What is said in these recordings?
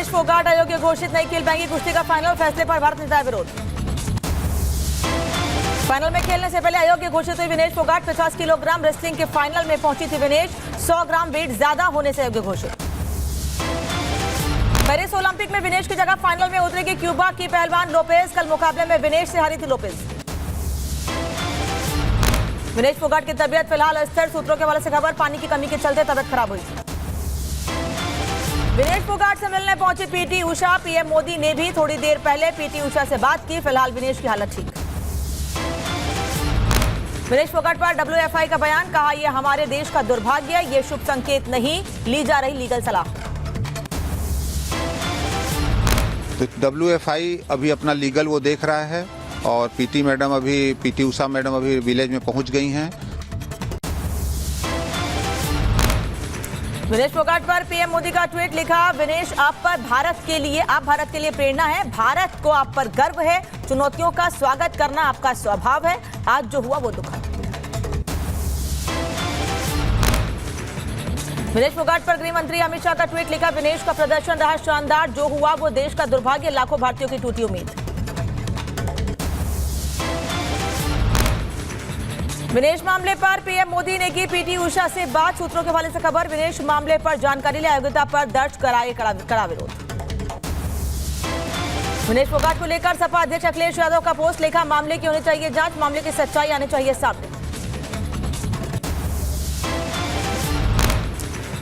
विनेश फोगाट अयोग्य घोषित, नहीं खेल पाएंगी कुश्ती का फाइनल, फैसले पर भारत नेता विरोध। फाइनल में खेलने से पहले अयोग्य घोषित हुई विनेश फोगाट। 50 किलोग्राम रेसलिंग के फाइनल में पहुंची थी विनेश, 100 ग्राम वेट ज्यादा होने से अयोग्य घोषित। पेरिस ओलंपिक में विनेश की जगह फाइनल में उतरेगी क्यूबा की पहलवान लोपेज। कल मुकाबले में विनेश से हारी थी लोपेज। विनेश फोगाट की तबीयत फिलहाल अस्थिर, सूत्रों के हवाले से खबर, पानी की कमी के चलते तबीयत खराब हुई। विनेश फोगाट से मिलने पहुंची पीटी उषा। पीएम मोदी ने भी थोड़ी देर पहले पीटी उषा से बात की। फिलहाल विनेश की हालत ठीक। विनेश फोगाट पर WFI का बयान, कहा यह हमारे देश का दुर्भाग्य, ये शुभ संकेत नहीं, ली जा रही लीगल सलाह। तो WFI अभी अपना लीगल वो देख रहा है और पीटी उषा मैडम अभी विलेज में पहुंच गई हैं। विनेश फोगाट पर पीएम मोदी का ट्वीट लिखा, विनेश आप भारत के लिए प्रेरणा है, भारत को आप पर गर्व है, चुनौतियों का स्वागत करना आपका स्वभाव है, आज जो हुआ वो दुखद। विनेश फोगाट पर गृह मंत्री अमित शाह का ट्वीट लिखा, विनेश का प्रदर्शन रहा शानदार, जो हुआ वो देश का दुर्भाग्य, लाखों भारतीयों की टूटी उम्मीद। विनेश मामले पर पीएम मोदी ने की पीटी उषा से बात, सूत्रों के हवाले से खबर, विनेश मामले पर जानकारी ले अयोग्यता पर दर्ज कराए कड़ा विरोध। विनेश फोगाट को लेकर सपा अध्यक्ष अखिलेश यादव का पोस्ट लिखा, मामले की होनी चाहिए जांच, मामले की सच्चाई आनी चाहिए सामने।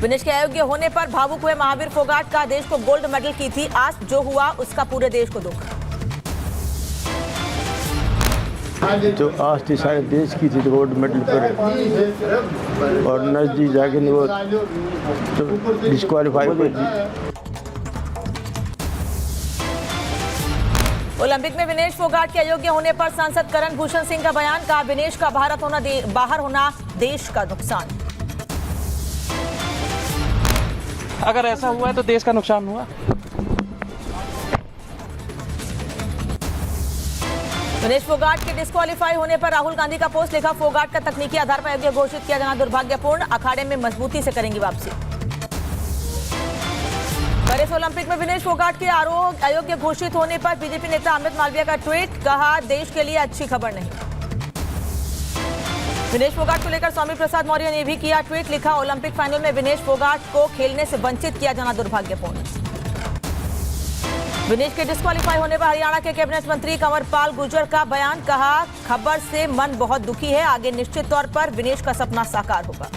विनेश के अयोग्य होने पर भावुक हुए महावीर फोगाट, का देश को गोल्ड मेडल की थी आस, जो हुआ उसका पूरे देश को दुख। जो आस थी सारे देश की थी गोल्ड मेडल पर, और नजदीक जाके वो तो डिस्क्वालीफाई हो गई। ओलंपिक में विनेश फोगाट के अयोग्य होने पर सांसद करण भूषण सिंह का बयान, कहा विनेश का बाहर होना देश का नुकसान। अगर ऐसा हुआ है तो देश का नुकसान हुआ। विनेश फोगाट के डिस्क्वालीफाई होने पर राहुल गांधी का पोस्ट लिखा, फोगाट का तकनीकी आधार पर अयोग्य घोषित किया जाना दुर्भाग्यपूर्ण, अखाड़े में मजबूती से करेंगी वापसी। पेरिस ओलंपिक में विनेश फोगाट के अयोग्य घोषित होने पर बीजेपी नेता अमित मालवीय का ट्वीट, कहा देश के लिए अच्छी खबर नहीं। विनेश फोगाट को लेकर स्वामी प्रसाद मौर्य ने भी किया ट्वीट, लिखा ओलंपिक फाइनल में विनेश फोगाट को खेलने से वंचित किया जाना दुर्भाग्यपूर्ण। विनेश के डिस्क्वालीफाई होने पर हरियाणा के कैबिनेट मंत्री कंवरपाल गुर्जर का बयान, कहा खबर से मन बहुत दुखी है, आगे निश्चित तौर पर विनेश का सपना साकार होगा।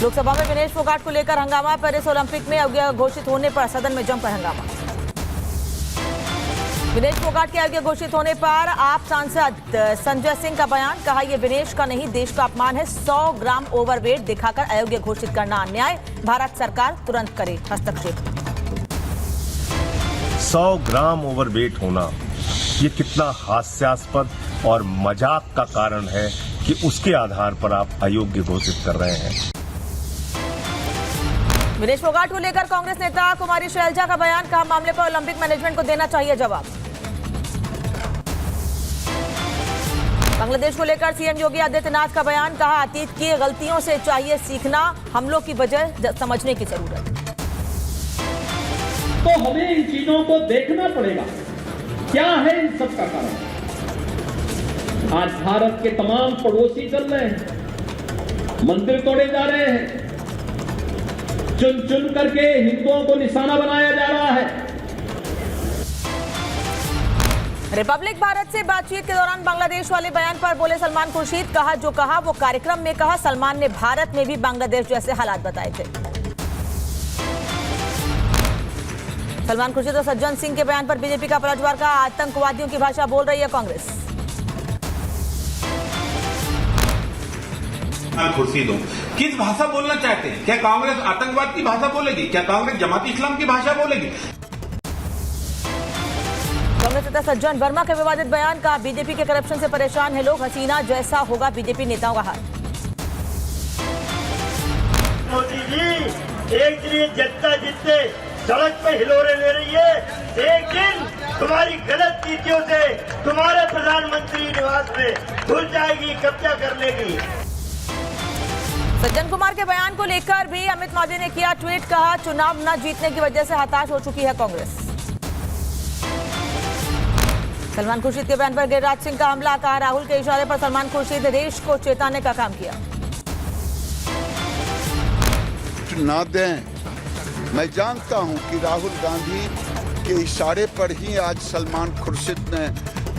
लोकसभा में विनेश फोगाट को लेकर हंगामा, पेरिस ओलंपिक में अयोग्य घोषित होने पर सदन में जमकर हंगामा। विनेश फोगाट के अयोग्य घोषित होने पर आप सांसद संजय सिंह का बयान, कहा यह विनेश का नहीं देश का अपमान है, 100 ग्राम ओवरवेट दिखाकर अयोग्य घोषित करना अन्याय, भारत सरकार तुरंत करे हस्तक्षेप। 100 ग्राम ओवरवेट होना ये कितना हास्यास्पद और मजाक का कारण है कि उसके आधार पर आप अयोग्य घोषित कर रहे हैं। विनेश फोगाट को लेकर कांग्रेस नेता कुमारी शैलजा का बयान, कहा मामले पर ओलंपिक मैनेजमेंट को देना चाहिए जवाब। बांग्लादेश को लेकर सीएम योगी आदित्यनाथ का बयान, कहा अतीत की गलतियों से चाहिए सीखना, हमलों की वजह समझने की जरूरत। तो हमें इन चीजों को देखना पड़ेगा, क्या है इन सब का कारण। आज भारत के तमाम पड़ोसी चल रहे हैं, मंदिर तोड़े जा रहे हैं, चुन चुन करके हिंदुओं को निशाना बनाया जा रहा है। रिपब्लिक भारत से बातचीत के दौरान बांग्लादेश वाले बयान पर बोले सलमान खुर्शीद, कहा जो कहा वो कार्यक्रम में कहा, सलमान ने भारत में भी बांग्लादेश जैसे हालात बताए थे। सलमान खुर्शीद और सज्जन सिंह के बयान पर बीजेपी का पलटवार, का आतंकवादियों की भाषा बोल रही है कांग्रेस। खुर्शीद किस भाषा बोलना चाहते हैं? क्या कांग्रेस आतंकवाद की भाषा बोलेगी? क्या कांग्रेस जमात इस्लाम की भाषा बोलेगी? कांग्रेस नेता सज्जन वर्मा के विवादित बयान, का बीजेपी के करप्शन से परेशान है लोग, हसीना जैसा होगा बीजेपी नेताओं का हाल। मोदी जी एक दिन जनता जितने सड़क पे हिलोरे ले रही है, एक दिन तुम्हारी गलत नीतियों से तुम्हारे प्रधानमंत्री निवास में घुस जाएगी, कब्जा कर लेगी। सज्जन कुमार के बयान को लेकर भी अमित मालवीय ने किया ट्वीट, कहा चुनाव न जीतने की वजह से हताश हो चुकी है कांग्रेस। सलमान खुर्शीद के बयान पर गिरिराज सिंह का हमला, कहा राहुल के इशारे पर सलमान खुर्शीद ने देश को चेताने का काम किया। ना दें, मैं जानता हूं कि राहुल गांधी के इशारे पर ही आज सलमान खुर्शीद ने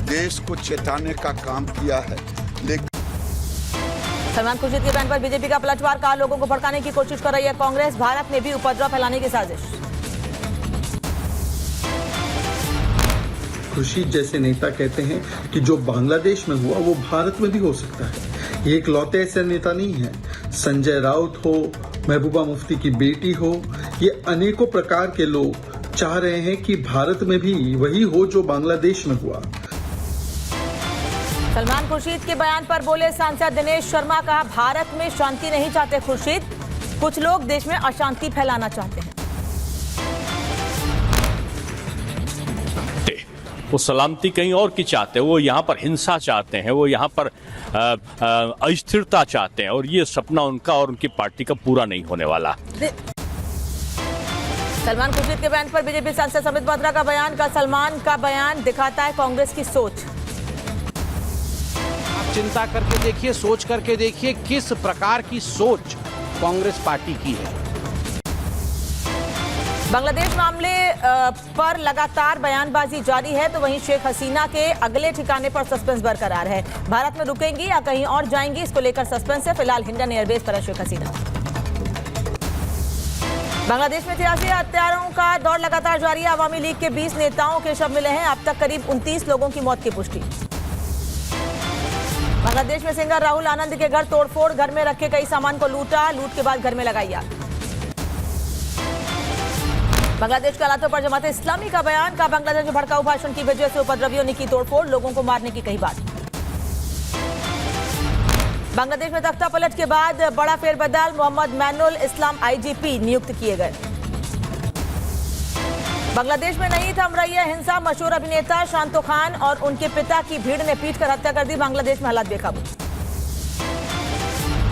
देश को चेताने का काम किया है, लेकिन सलमान खुर्शीद के बयान पर बीजेपी का पलटवार, कहा लोगों को भड़काने की कोशिश कर रही है कांग्रेस, भारत में भी उपद्रव फैलाने की साजिश। खुर्शीद जैसे नेता कहते हैं कि जो बांग्लादेश में हुआ वो भारत में भी हो सकता है। ये इकलौते ऐसे नेता नहीं है। संजय राउत हो, महबूबा मुफ्ती की बेटी हो, ये अनेकों प्रकार के लोग चाह रहे हैं कि भारत में भी वही हो जो बांग्लादेश में हुआ। सलमान खुर्शीद के बयान पर बोले सांसद दिनेश शर्मा, कहा भारत में शांति नहीं चाहते खुर्शीद, कुछ लोग देश में अशांति फैलाना चाहते हैं। वो सलामती कहीं और की चाहते हैं, वो यहाँ पर हिंसा चाहते हैं, वो यहाँ पर अस्थिरता चाहते हैं, और ये सपना उनका और उनकी पार्टी का पूरा नहीं होने वाला। सलमान खुर्शीद के बयान पर बीजेपी सांसद समित पात्रा का बयान, का सलमान का बयान दिखाता है कांग्रेस की सोच। आप चिंता करके देखिए, सोच करके देखिए किस प्रकार की सोच कांग्रेस पार्टी की है। बांग्लादेश मामले पर लगातार बयानबाजी जारी है, तो वहीं शेख हसीना के अगले ठिकाने पर सस्पेंस बरकरार है। भारत में रुकेंगी या कहीं और जाएंगी, इसको लेकर सस्पेंस है। फिलहाल हिंडन एयरबेस पर है शेख हसीना। बांग्लादेश में 83 हत्यारों का दौर लगातार जारी है। अवामी लीग के 20 नेताओं के शव मिले हैं। अब तक करीब 29 लोगों की मौत की पुष्टि। बांग्लादेश में सिंगर राहुल आनंद के घर तोड़फोड़, घर में रखे कई सामान को लूटा, लूट के बाद घर में लगाई आग। बांग्लादेश के हालातों पर जमात इस्लामी का बयान, का बांग्लादेश में भड़काऊ भाषण की वजह से उपद्रवियों ने की तोड़फोड़, लोगों को मारने की कही बात। बांग्लादेश में तख्ता पलट के बाद बड़ा फेरबदल, मोहम्मद मैनुल इस्लाम आईजीपी नियुक्त किए गए। बांग्लादेश में नहीं थम रही है हिंसा, मशहूर अभिनेता शांतो खान और उनके पिता की भीड़ ने पीटकर हत्या कर दी। बांग्लादेश में हालात बेकाबू।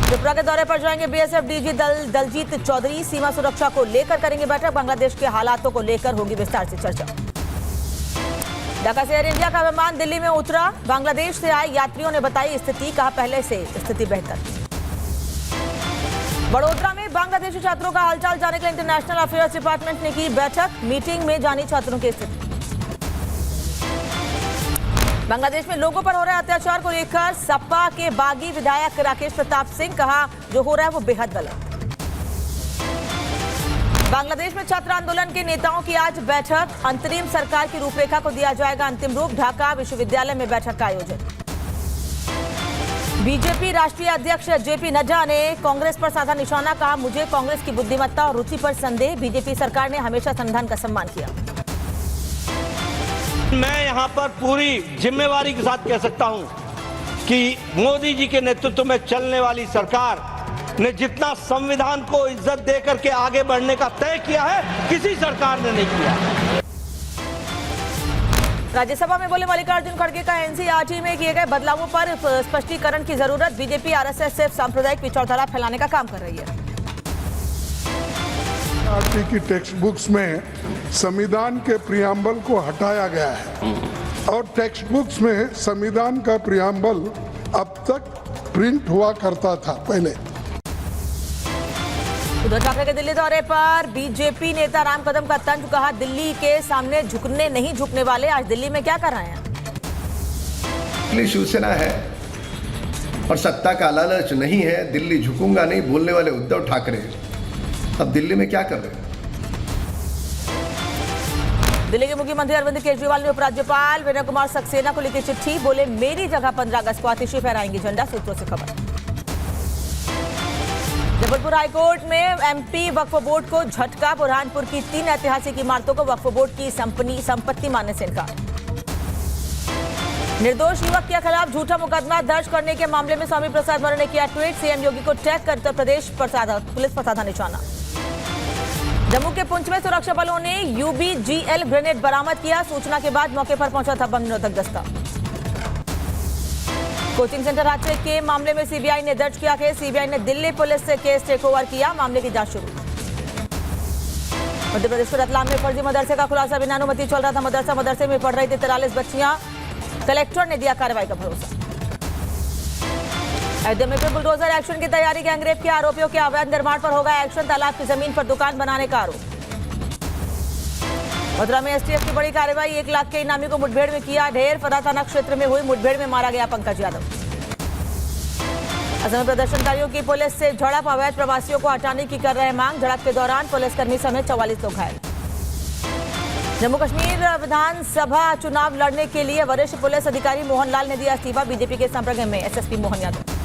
त्रिपुरा के दौरे पर जाएंगे बीएसएफ डीजी दलजीत चौधरी, सीमा सुरक्षा को लेकर करेंगे बैठक। बांग्लादेश के हालातों को लेकर होगी विस्तार से चर्चा। ढाका से एयर इंडिया का विमान दिल्ली में उतरा, बांग्लादेश से आए यात्रियों ने बताई स्थिति, कहा पहले से स्थिति बेहतर। बड़ोदरा में बांग्लादेशी छात्रों का हालचाल जानने के लिए इंटरनेशनल अफेयर्स डिपार्टमेंट ने की बैठक, मीटिंग में जानी छात्रों की स्थिति। बांग्लादेश में लोगों पर हो रहे अत्याचार को लेकर सपा के बागी विधायक राकेश प्रताप सिंह, कहा जो हो रहा है वो बेहद गलत। बांग्लादेश में छात्र आंदोलन के नेताओं की आज बैठक, अंतरिम सरकार की रूपरेखा को दिया जाएगा अंतिम रूप। ढाका विश्वविद्यालय में बैठक का आयोजन। बीजेपी राष्ट्रीय अध्यक्ष जेपी नड्डा ने कांग्रेस पर साधा निशाना, कहा मुझे कांग्रेस की बुद्धिमत्ता और रुचि पर संदेह, बीजेपी सरकार ने हमेशा संविधान का सम्मान किया। मैं यहाँ पर पूरी जिम्मेवारी के साथ कह सकता हूँ कि मोदी जी के नेतृत्व में चलने वाली सरकार ने जितना संविधान को इज्जत देकर के आगे बढ़ने का तय किया है, किसी सरकार ने नहीं किया। राज्यसभा में बोले मल्लिकार्जुन खड़गे का एनसीईआरटी में किए गए बदलावों पर स्पष्टीकरण की जरूरत। बीजेपी आरएसएस सिर्फ सांप्रदायिक विचारधारा फैलाने का काम कर रही है। एनसीईआरटी की टेक्स्ट बुक्स में संविधान के प्रियम्बल को हटाया गया है और टेक्स्ट बुक्स में संविधान का प्रियम्बल अब तक प्रिंट हुआ करता था पहले। उद्धव ठाकरे के दिल्ली दौरे पर बीजेपी नेता राम कदम का तंज, कहा दिल्ली के सामने झुकने नहीं झुकने वाले। आज दिल्ली में क्या कर रहे हैं? दिल्ली शिवसेना है और सत्ता का लालच नहीं है, दिल्ली झुकूंगा नहीं बोलने वाले उद्धव ठाकरे अब दिल्ली में क्या कर रहे हैं? दिल्ली के मुख्यमंत्री अरविंद केजरीवाल ने उपराज्यपाल विनय कुमार सक्सेना को लिखी चिट्ठी, बोले मेरी जगह 15 अगस्त को आतिशी फहराएंगी झंडा, सूत्रों से खबर। जबलपुर हाईकोर्ट में एमपी वक्फ बोर्ड को झटका, बुरहानपुर की 3 ऐतिहासिक इमारतों को वक्फ बोर्ड की संपत्ति मानने से इनकार। निर्दोष युवक के खिलाफ झूठा मुकदमा दर्ज करने के मामले में स्वामी प्रसाद मौर्य ने किया ट्वीट, सीएम योगी को टैग कर उत्तर प्रदेश पुलिस पर साधा निशाना। जम्मू के पुंछ में सुरक्षा बलों ने यूबीजीएल ग्रेनेड बरामद किया, सूचना के बाद मौके पर पहुंचा था बम निरोधक दस्ता। कोचिंग सेंटर हादसे के मामले में सीबीआई ने दर्ज किया केस। सीबीआई ने दिल्ली पुलिस से केस टेकओवर किया, मामले की जांच शुरू। मध्य प्रदेश के रतलाम में फर्जी मदरसे का खुलासा, बिना अनुमति चल रहा था मदरसे में पढ़ रही थी 43 बच्चियां। कलेक्टर ने दिया कार्रवाई का भरोसा। अयोध्या में बुलडोजर एक्शन की तैयारी, गैंगरेप के आरोपियों के अवैध निर्माण पर होगा एक्शन। तालाब की जमीन पर दुकान बनाने का आरोप। मथुरा में एसटीएफ की बड़ी कार्रवाई, 1 लाख के इनामी को मुठभेड़ में किया ढेर। फरा थाना क्षेत्र में हुई मुठभेड़ में मारा गया पंकज यादव। असम में प्रदर्शनकारियों की पुलिस से झड़प, अवैध प्रवासियों को हटाने की कर रहे मांग। झड़प के दौरान पुलिसकर्मी समेत 44 लोग घायल। जम्मू कश्मीर विधानसभा चुनाव लड़ने के लिए वरिष्ठ पुलिस अधिकारी मोहन लाल ने दिया इस्तीफा। बीजेपी के संपर्क में एसएसपी मोहन यादव।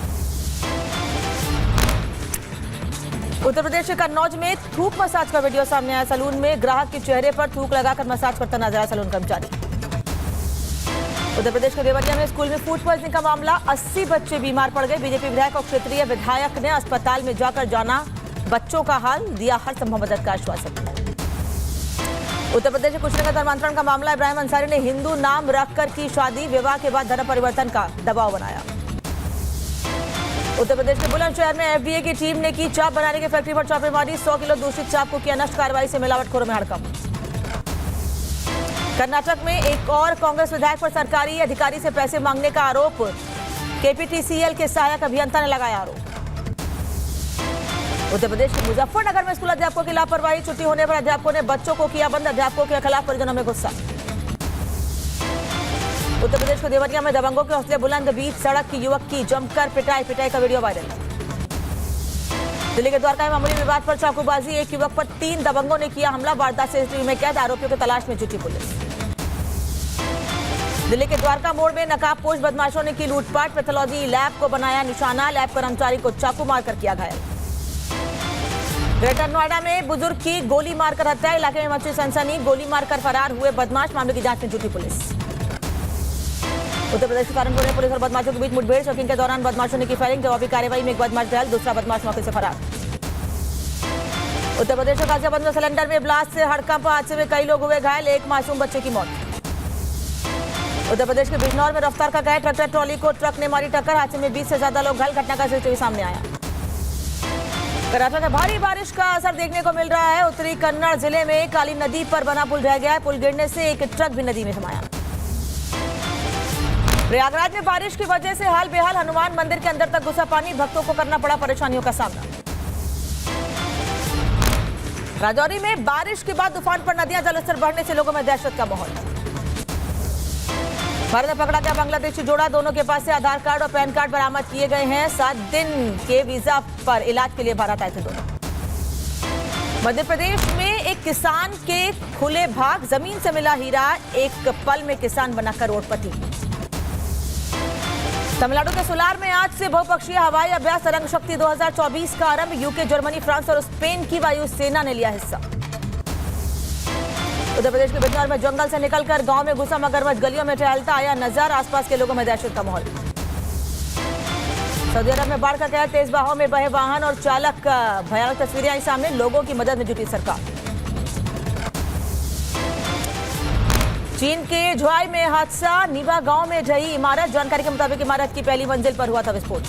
उत्तर प्रदेश के कन्नौज में थूक मसाज का वीडियो सामने आया। सैलून में ग्राहक के चेहरे पर थूक लगाकर मसाज करता नजर आया सैलून कर्मचारी। उत्तर प्रदेश के देवरिया में स्कूल में फूड पॉइजनिंग का मामला, 80 बच्चे बीमार पड़ गए। बीजेपी विधायक और क्षेत्रीय विधायक ने अस्पताल में जाकर जाना बच्चों का हाल, दिया हर संभव मदद का आश्वासन। उत्तर प्रदेश के कुशीनगर धर्मांतरण का मामला, इब्राहिम अंसारी ने हिंदू नाम रखकर की शादी, विवाह के बाद धर्म परिवर्तन का दबाव बनाया। उत्तर प्रदेश के बुलंदशहर में एफडीए की टीम ने की चाप बनाने की फैक्ट्री पर छापेमारी, 100 किलो दूषित चाप को किया नष्ट। कार्रवाई से मिलावटखोरों में हड़कंप। कर्नाटक में एक और कांग्रेस विधायक पर सरकारी अधिकारी से पैसे मांगने का आरोप, केपीटीसीएल के सहायक अभियंता ने लगाया आरोप। उत्तर प्रदेश के मुजफ्फरनगर में स्कूल अध्यापकों की लापरवाही, छुट्टी होने पर अध्यापकों ने बच्चों को किया बंद। अध्यापकों के खिलाफ परिजनों में गुस्सा। उत्तर प्रदेश के देवरिया में दबंगों के हौसले बुलंद, बीच सड़क की युवक की जमकर पिटाई का वीडियो वायरल। दिल्ली के द्वारका में मामूली विवाद पर चाकूबाजी, एक युवक पर 3 दबंगों ने किया हमला। वारदात से सीसीटीवी में कैद, आरोपियों की तलाश में जुटी पुलिस। दिल्ली के द्वारका मोड़ में नकाबपोश बदमाशों ने की लूटपाट, पैथोलॉजी लैब को बनाया निशाना। लैब कर्मचारी को चाकू मारकर किया घायल। ग्रेटर नोएडा में बुजुर्ग की गोली मारकर हत्या, इलाके में मची सनसनी। गोली मारकर फरार हुए बदमाश, मामले की जांच में जुटी पुलिस। उत्तर प्रदेश के कानपुर में पुलिस और बदमाशों के बीच मुठभेड़, चेकिंग के दौरान बदमाशों ने की फायरिंग। जवाबी कार्रवाई में एक बदमाश घायल, दूसरा बदमाश मौके से फरार। उत्तर प्रदेश के गाजियाबाद में सिलेंडर में ब्लास्ट से हड़कंप, हादसे में कई लोग हुए घायल, एक मासूम बच्चे की मौत। उत्तर प्रदेश के बिजनौर में रफ्तार का कहर, ट्रैक्टर ट्रॉली को ट्रक ने मारी टक्कर, हादसे में 20 से ज्यादा लोग घायल। घटना का सीसीटीवी सामने आया। कर्नाटक में भारी बारिश का असर देखने को मिल रहा है। उत्तरी कन्नड़ जिले में काली नदी पर बना पुल ढह गया है। पुल गिरने से एक ट्रक भी नदी में समाया। प्रयागराज में बारिश की वजह से हाल बेहाल, हनुमान मंदिर के अंदर तक घुसा पानी, भक्तों को करना पड़ा परेशानियों का सामना। राजौरी में बारिश के बाद तूफान पर नदियां, जलस्तर बढ़ने से लोगों में दहशत का माहौल। भारत ने पकड़ा गया बांग्लादेशी जोड़ा, दोनों के पास से आधार कार्ड और पैन कार्ड बरामद किए गए हैं। 7 दिन के वीजा पर इलाज के लिए भारत आए थे दोनों। मध्य प्रदेश में एक किसान के खुले भाग, जमीन से मिला हीरा, एक पल में किसान बना करोड़पति। तमिलनाडु के सुलार में आज से बहुपक्षीय हवाई अभ्यास तरंग शक्ति 2024 का आरंभ। यूके, जर्मनी, फ्रांस और स्पेन की वायुसेना ने लिया हिस्सा। उत्तर प्रदेश के बिजनौर में जंगल से निकलकर गांव में घुसा मगरमच्छ, गलियों में टहलता आया नजर, आसपास के लोगों में दहशत का माहौल। सऊदी अरब में बाढ़ का कहर, तेज बहाव में बहे वाहन और चालक, भयानक तस्वीरें आई सामने, लोगों की मदद में जुटी सरकार। चीन के झुआई में हादसा, नीवा गांव में ढही इमारत, जानकारी के मुताबिक इमारत की पहली मंजिल पर हुआ था विस्फोट।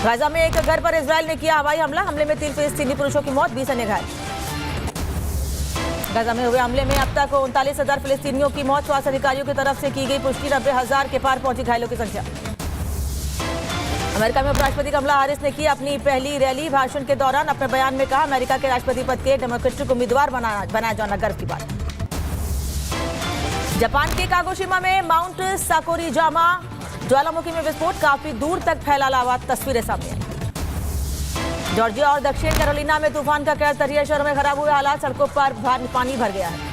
गाजा में एक घर पर इजराइल ने किया हवाई हमला, हमले में 3 फिलिस्तीनी पुरुषों की मौत, 20 अन्य घायल। गाजा में हुए हमले में अब तक 39,000 फिलिस्तीनियों की मौत, स्वास्थ्य अधिकारियों की तरफ से की गई पुष्टि, 90,000 के पार पहुंची घायलों की संख्या। अमेरिका में उपराष्ट्रपति कमला हैरिस ने की अपनी पहली रैली, भाषण के दौरान अपने बयान में कहा अमेरिका के राष्ट्रपति पद के डेमोक्रेटिक उम्मीदवार बनाया जाना गर्व की बात। जापान के कागोशिमा में माउंट साकुरीजामा ज्वालामुखी में विस्फोट, काफी दूर तक फैला लावा, तस्वीरें सामने आई। जॉर्जिया और दक्षिण कैरोलिना में तूफान का कहर, तटीय शहरों में खराब हुए हालात, सड़कों पर पानी भर गया है।